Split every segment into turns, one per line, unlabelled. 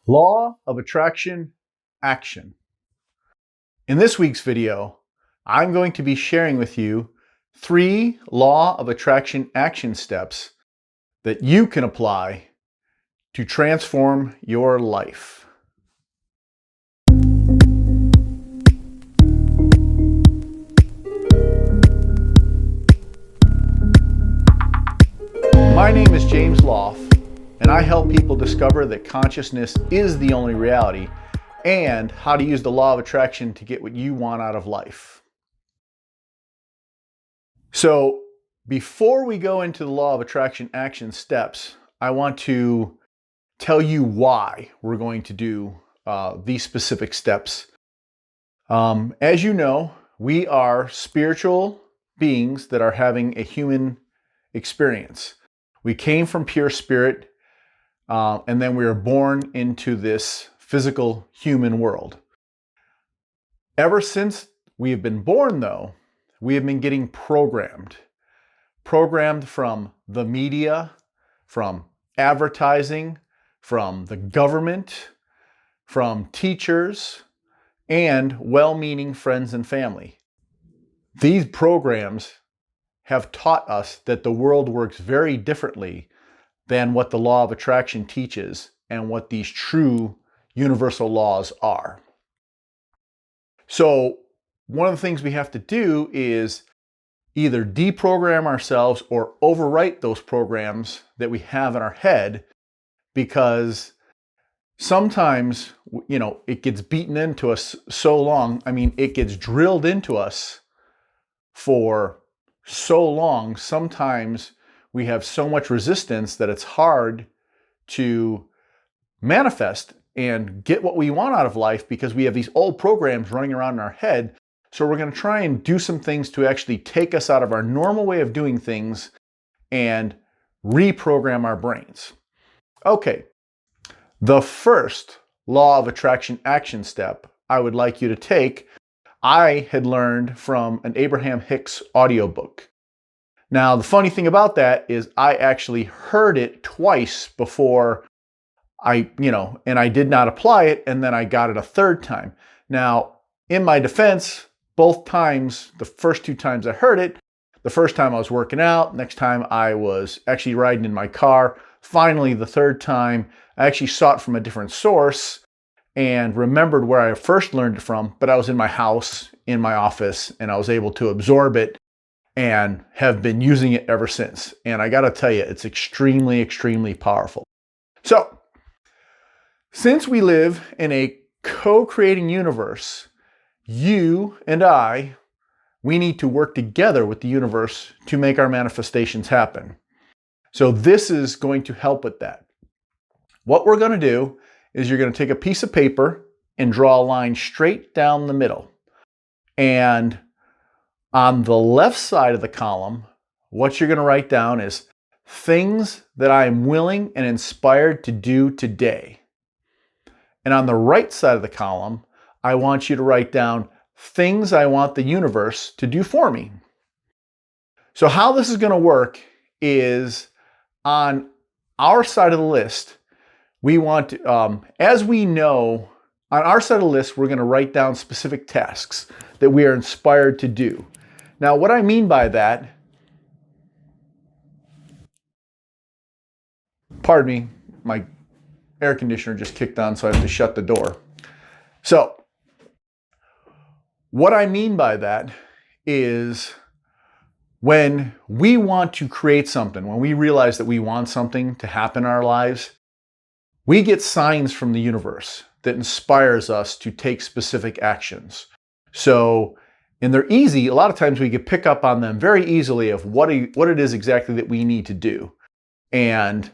Law of attraction action. In this week's video, I'm going to be sharing with you 3 law of attraction action steps that you can apply to transform your life. My name is James Lauf, and I help people discover that consciousness is the only reality and how to use the law of attraction to get what you want out of life. So before we go into the law of attraction action steps, I want to tell you why we're going to do these specific steps. As you know, we are spiritual beings that are having a human experience. We came from pure spirit, and then we are born into this physical human world. Ever since we have been born, though, we have been getting programmed from the media, from advertising, from the government, from teachers, and well-meaning friends and family. These programs have taught us that the world works very differently than what the law of attraction teaches and what these true universal laws are. So one of the things we have to do is either deprogram ourselves or overwrite those programs that we have in our head, because sometimes, it gets beaten into us so long. It gets drilled into us for so long. Sometimes we have so much resistance that it's hard to manifest and get what we want out of life because we have these old programs running around in our head. So we're going to try and do some things to actually take us out of our normal way of doing things and reprogram our brains. Okay, the first law of attraction action step I would like you to take, I had learned from an Abraham Hicks audiobook. Now, the funny thing about that is I actually heard it twice before and I did not apply it, and then I got it a third time. Now, in my defense, both times, the first 2 times I heard it, the first time I was working out, next time I was actually riding in my car. Finally, the third time, I actually saw it from a different source and remembered where I first learned it from, but I was in my house, in my office, and I was able to absorb it and have been using it ever since. And I gotta tell you, it's extremely, extremely powerful. So, since we live in a co-creating universe, you and we need to work together with the universe to make our manifestations happen. So this is going to help with that. What we're going to do is you're going to take a piece of paper and draw a line straight down the middle. And on the left side of the column, what you're going to write down is things that I am willing and inspired to do today. And on the right side of the column, I want you to write down things I want the universe to do for me. So how this is going to work is on our side of the list, we want to, as we know, on our side of the list, we're going to write down specific tasks that we are inspired to do. Now, what I mean by that, pardon me, my air conditioner just kicked on, so I have to shut the door. So, what I mean by that is when we want to create something, when we realize that we want something to happen in our lives, we get signs from the universe that inspires us to take specific actions. So, and they're easy. A lot of times we can pick up on them very easily of what it is exactly that we need to do. And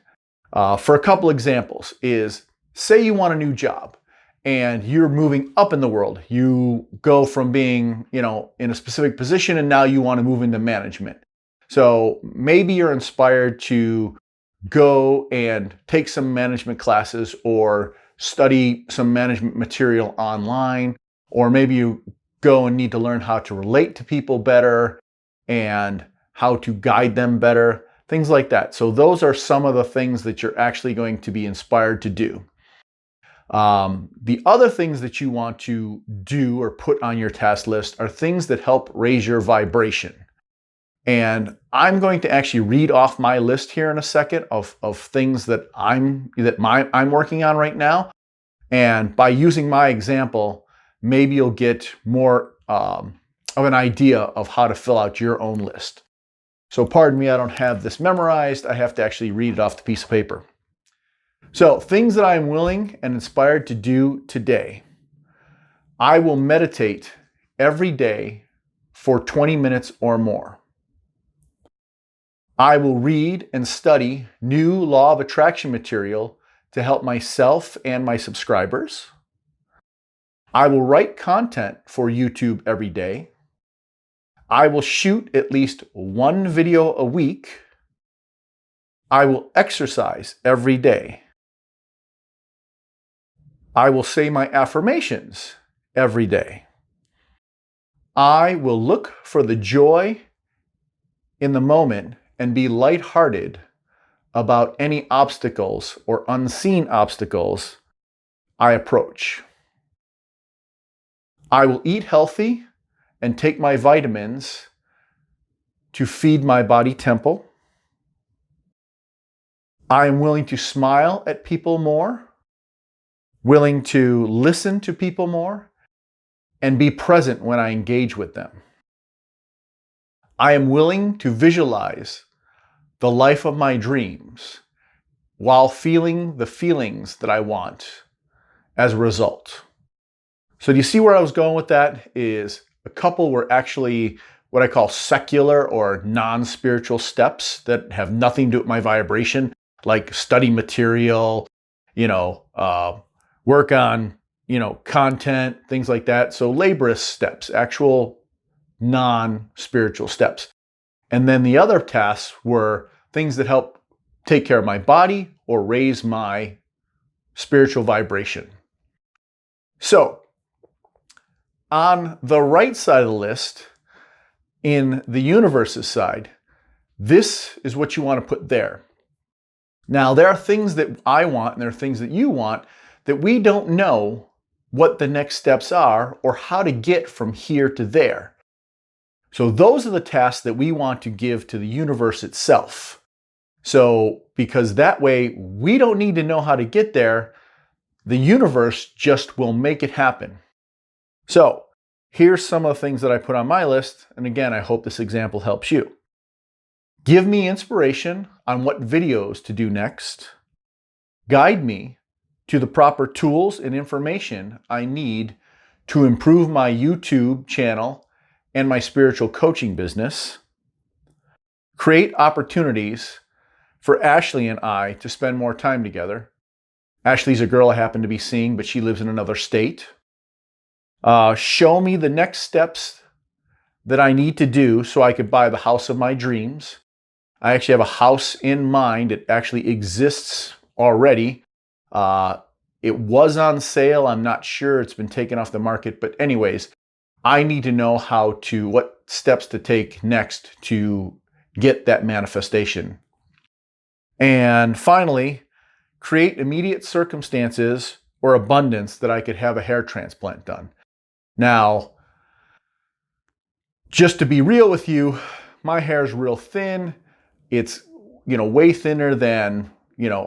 for a couple examples is, say you want a new job and you're moving up in the world. You go from being, in a specific position and now you want to move into management. So maybe you're inspired to go and take some management classes or study some management material online, or maybe you go and need to learn how to relate to people better and how to guide them better. Things like that. So those are some of the things that you're actually going to be inspired to do. The other things that you want to do or put on your task list are things that help raise your vibration. And I'm going to actually read off my list here in a second of things that I'm working on right now. And by using my example, maybe you'll get more of an idea of how to fill out your own list. So pardon me, I don't have this memorized. I have to actually read it off the piece of paper. So things that I am willing and inspired to do today. I will meditate every day for 20 minutes or more. I will read and study new law of attraction material to help myself and my subscribers. I will write content for YouTube every day. I will shoot at least one video a week. I will exercise every day. I will say my affirmations every day. I will look for the joy in the moment and be lighthearted about any obstacles or unseen obstacles I approach. I will eat healthy and take my vitamins to feed my body temple. I am willing to smile at people more, willing to listen to people more, and be present when I engage with them. I am willing to visualize the life of my dreams while feeling the feelings that I want as a result. So do you see where I was going with that? Is a couple were actually what I call secular or non-spiritual steps that have nothing to do with my vibration, like study material, work on, content, things like that. So laborious steps, actual non-spiritual steps. And then the other tasks were things that help take care of my body or raise my spiritual vibration. So on the right side of the list, in the universe's side, this is what you want to put there. Now, there are things that I want and there are things that you want that we don't know what the next steps are or how to get from here to there. So those are the tasks that we want to give to the universe itself. So because that way we don't need to know how to get there, the universe just will make it happen. So here's some of the things that I put on my list. And again, I hope this example helps you. Give me inspiration on what videos to do next. Guide me to the proper tools and information I need to improve my YouTube channel and my spiritual coaching business. Create opportunities for Ashley and I to spend more time together. Ashley's a girl I happen to be seeing, but she lives in another state. Show me the next steps that I need to do so I could buy the house of my dreams. I actually have a house in mind. It actually exists already. It was on sale. I'm not sure. It's been taken off the market. But anyways, I need to know what steps to take next to get that manifestation. And finally, create immediate circumstances or abundance that I could have a hair transplant done. Now, just to be real with you, my hair is real thin. It's, way thinner than,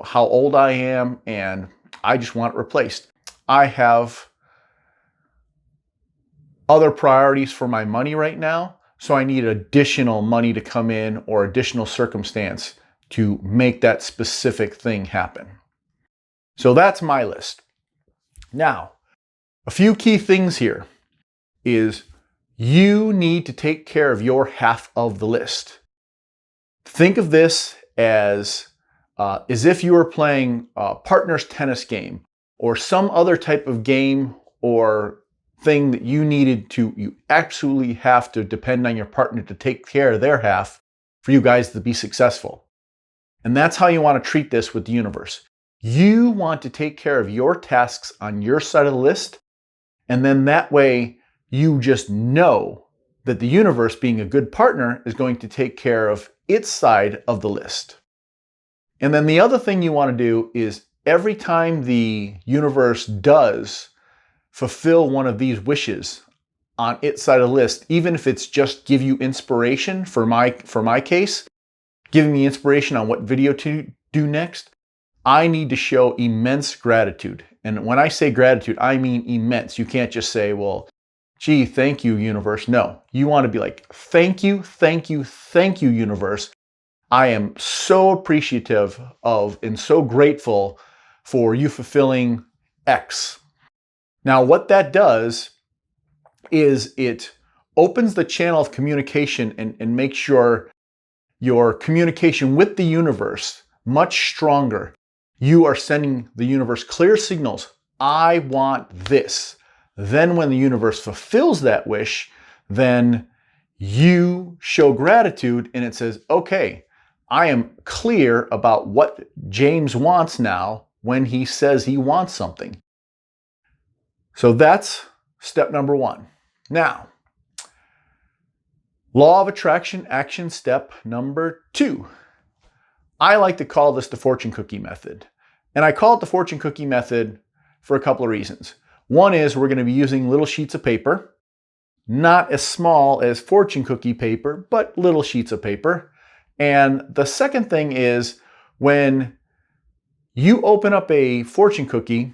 how old I am, and I just want it replaced. I have other priorities for my money right now, so I need additional money to come in or additional circumstance to make that specific thing happen. So that's my list. Now, a few key things here is you need to take care of your half of the list. Think of this as if you were playing a partner's tennis game or some other type of game or thing that you absolutely have to depend on your partner to take care of their half for you guys to be successful. And that's how you want to treat this with the universe. You want to take care of your tasks on your side of the list, and then that way you just know that the universe, being a good partner, is going to take care of its side of the list. And then the other thing you want to do is every time the universe does fulfill one of these wishes on its side of the list, even if it's just give you inspiration, for my case, giving me inspiration on what video to do next, I need to show immense gratitude. And when I say gratitude, I mean immense. You can't just say, well, gee, thank you, universe. No, you want to be like, thank you, thank you, thank you, universe. I am so appreciative of and so grateful for you fulfilling X. Now, what that does is it opens the channel of communication and makes your communication with the universe much stronger. You are sending the universe clear signals. I want this. Then when the universe fulfills that wish, then you show gratitude and it says, okay, I am clear about what James wants now when he says he wants something. So that's step number one. Now, law of attraction action step number 2. I like to call this the fortune cookie method. And I call it the fortune cookie method for a couple of reasons. One is we're going to be using little sheets of paper, not as small as fortune cookie paper, but little sheets of paper. And the second thing is when you open up a fortune cookie,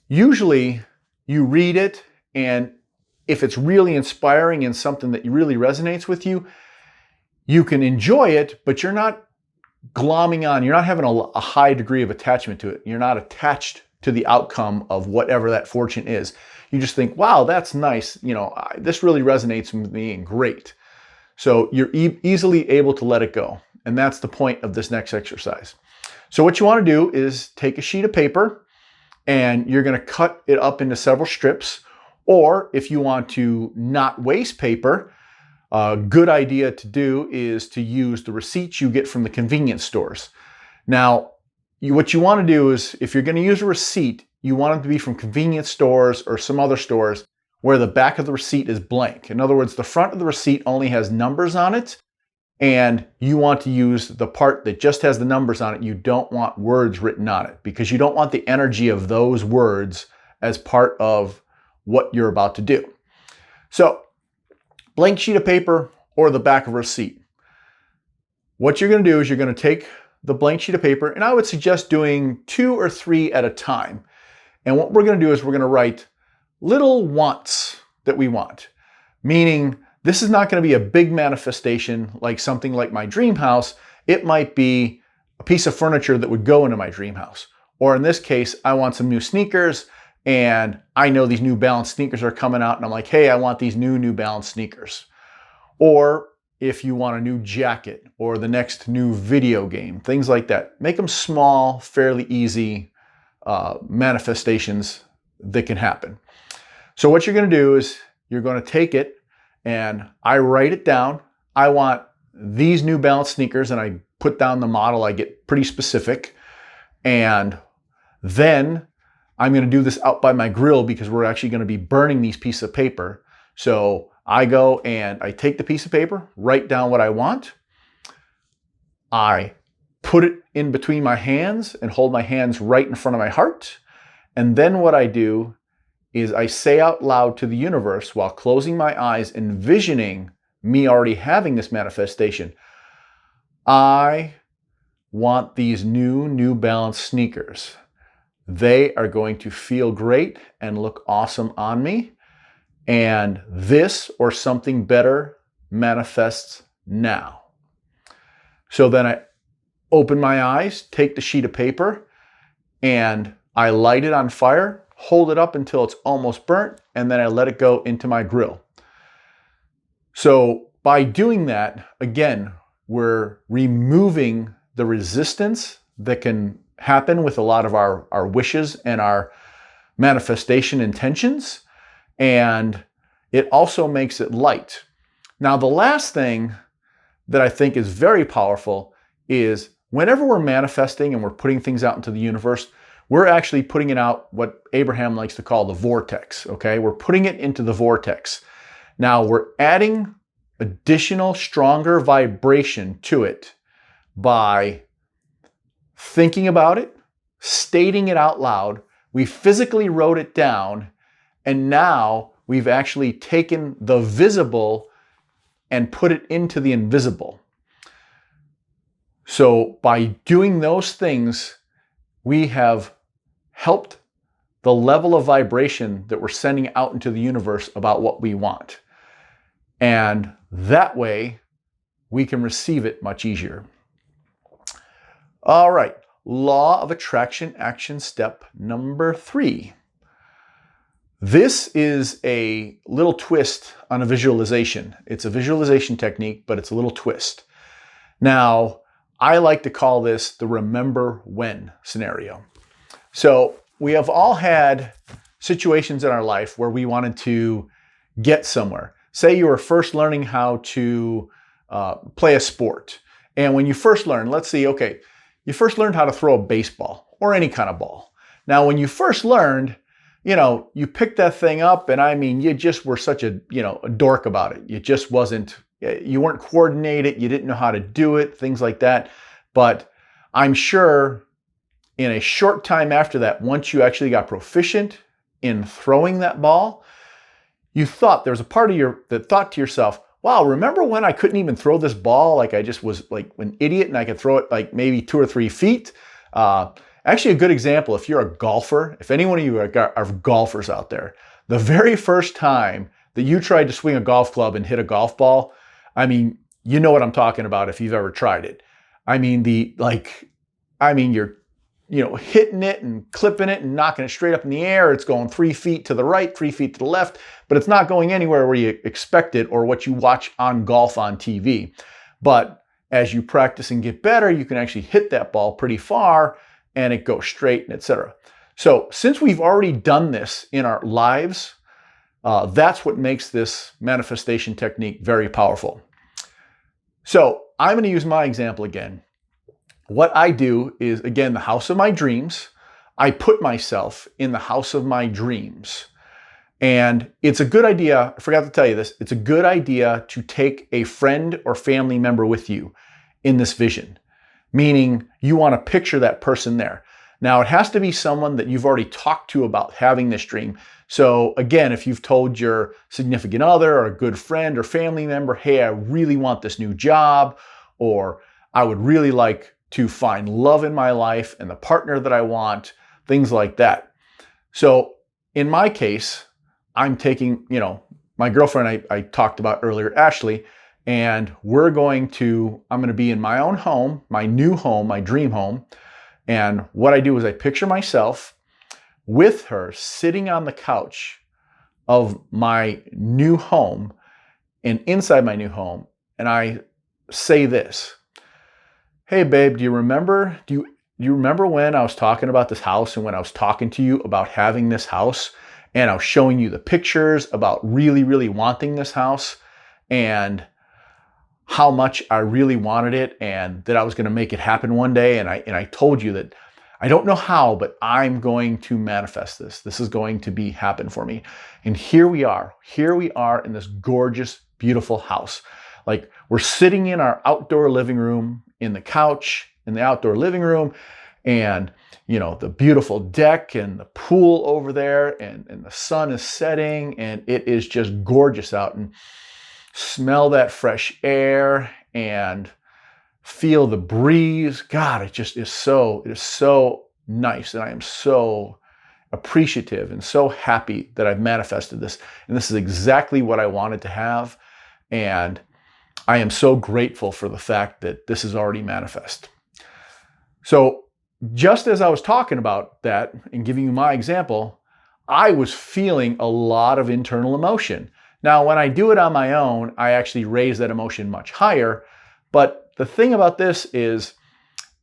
usually you read it, and if it's really inspiring and something that really resonates with you, you can enjoy it, but you're not glomming on, you're not having a high degree of attachment to it. You're not attached to the outcome of whatever that fortune is. You just think, wow, that's nice. This really resonates with me and great. So you're easily able to let it go. And that's the point of this next exercise. So what you want to do is take a sheet of paper and you're going to cut it up into several strips. Or if you want to not waste paper, a good idea to do is to use the receipts you get from the convenience stores. Now, what you want to do is, if you're going to use a receipt, you want it to be from convenience stores or some other stores where the back of the receipt is blank. In other words, the front of the receipt only has numbers on it, and you want to use the part that just has the numbers on it. You don't want words written on it because you don't want the energy of those words as part of what you're about to do. So, blank sheet of paper or the back of a receipt. What you're going to do is you're going to take the blank sheet of paper, and I would suggest doing 2 or 3 at a time. And what we're going to do is we're going to write little wants that we want, meaning this is not going to be a big manifestation like something like my dream house. It might be a piece of furniture that would go into my dream house. Or in this case, I want some new sneakers, and I know these New Balance sneakers are coming out, and I'm like, hey, I want these New Balance sneakers. Or if you want a new jacket or the next new video game, things like that. Make them small, fairly easy manifestations that can happen. So what you're going to do is you're going to take it, and I write it down. I want these New Balance sneakers, and I put down the model. I get pretty specific. And then I'm going to do this out by my grill because we're actually going to be burning these pieces of paper. So I go and I take the piece of paper, write down what I want. I put it in between my hands and hold my hands right in front of my heart. And then what I do is I say out loud to the universe while closing my eyes, envisioning me already having this manifestation. I want these New Balance sneakers. They are going to feel great and look awesome on me. And this or something better manifests now. So then I open my eyes, take the sheet of paper, and I light it on fire, hold it up until it's almost burnt, and then I let it go into my grill. So by doing that, again, we're removing the resistance that can happen with a lot of our wishes and our manifestation intentions. And it also makes it light. Now, the last thing that I think is very powerful is whenever we're manifesting and we're putting things out into the universe, we're actually putting it out what Abraham likes to call the vortex, okay? We're putting it into the vortex. Now, we're adding additional, stronger vibration to it by thinking about it, stating it out loud. We physically wrote it down, and now we've actually taken the visible and put it into the invisible. So by doing those things, we have helped the level of vibration that we're sending out into the universe about what we want. And that way, we can receive it much easier. All right, law of attraction action step number 3. This is a little twist on a visualization. It's a visualization technique, but it's a little twist. Now, I like to call this the remember when scenario. So we have all had situations in our life where we wanted to get somewhere. Say you were first learning how to play a sport. And when you first learned, let's see, okay, you first learned how to throw a baseball or any kind of ball. Now, when you first learned, you picked that thing up, and I mean, you just were such a dork about it. You weren't coordinated. You didn't know how to do it, things like that. But I'm sure in a short time after that, once you actually got proficient in throwing that ball, you thought, there was a part of you that thought to yourself, wow, remember when I couldn't even throw this ball? Like I just was like an idiot and I could throw it like maybe 2 or 3 feet. Actually, a good example, if you're a golfer, if any one of you are golfers out there, the very first time that you tried to swing a golf club and hit a golf ball, I mean, you know what I'm talking about if you've ever tried it. I mean, you're hitting it and clipping it and knocking it straight up in the air. It's going 3 feet to the right, 3 feet to the left, but it's not going anywhere where you expect it or what you watch on golf on TV. But as you practice and get better, you can actually hit that ball pretty far and it goes straight, and etc. So since we've already done this in our lives, that's what makes this manifestation technique very powerful. So I'm going to use my example again. What I do is, again, the house of my dreams. I put myself in the house of my dreams. And it's a good idea, I forgot to tell you this, it's a good idea to take a friend or family member with you in this vision. Meaning you want to picture that person there. Now, it has to be someone that you've already talked to about having this dream. So again, if you've told your significant other or a good friend or family member, hey, I really want this new job, or I would really like to find love in my life and the partner that I want, things like that. So in my case, I'm taking, my girlfriend I talked about earlier, Ashley, and I'm going to be in my own home, my new home, my dream home. And what I do is I picture myself with her sitting on the couch of my new home and inside my new home. And I say this, hey babe, do you remember when I was talking about this house and when I was talking to you about having this house and I was showing you the pictures about really, really wanting this house and how much I really wanted it and that I was going to make it happen one day. And I told you that I don't know how, but I'm going to manifest this. This is going to happen for me. And here we are in this gorgeous, beautiful house. Like we're sitting in our outdoor living room, in the couch, in the outdoor living room, and the beautiful deck and the pool over there, and the sun is setting, and it is just gorgeous out. And smell that fresh air and feel the breeze. God, it is so nice. And I am so appreciative and so happy that I've manifested this. And this is exactly what I wanted to have. And I am so grateful for the fact that this is already manifest. So just as I was talking about that and giving you my example, I was feeling a lot of internal emotion. Now, when I do it on my own, I actually raise that emotion much higher. But the thing about this is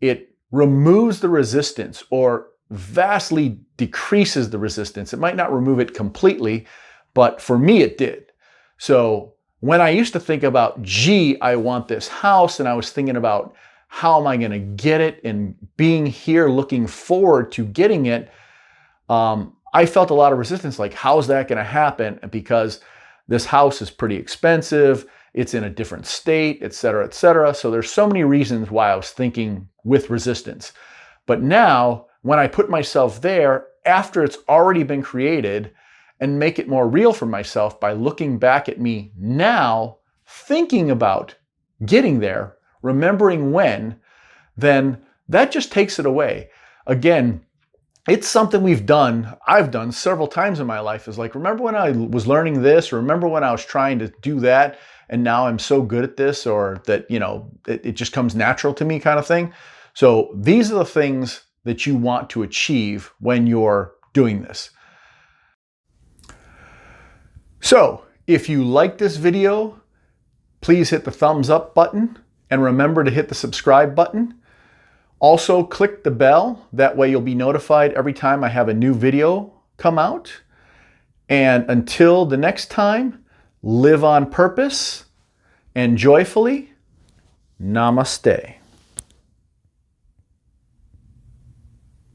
it removes the resistance or vastly decreases the resistance. It might not remove it completely, but for me, it did. So when I used to think about, gee, I want this house, and I was thinking about how am I going to get it and being here looking forward to getting it, I felt a lot of resistance. Like, how's that going to happen? Because this house is pretty expensive. It's in a different state, et cetera, et cetera. So there's so many reasons why I was thinking with resistance. But now, when I put myself there after it's already been created and make it more real for myself by looking back at me now, thinking about getting there, remembering when, then that just takes it away. Again, it's something I've done several times in my life, is like, remember when I was learning this, or remember when I was trying to do that, and now I'm so good at this, or that, it just comes natural to me kind of thing. So these are the things that you want to achieve when you're doing this. So if you like this video, please hit the thumbs up button and remember to hit the subscribe button. Also click the bell, that way you'll be notified every time I have a new video come out. And until the next time, live on purpose and joyfully. Namaste.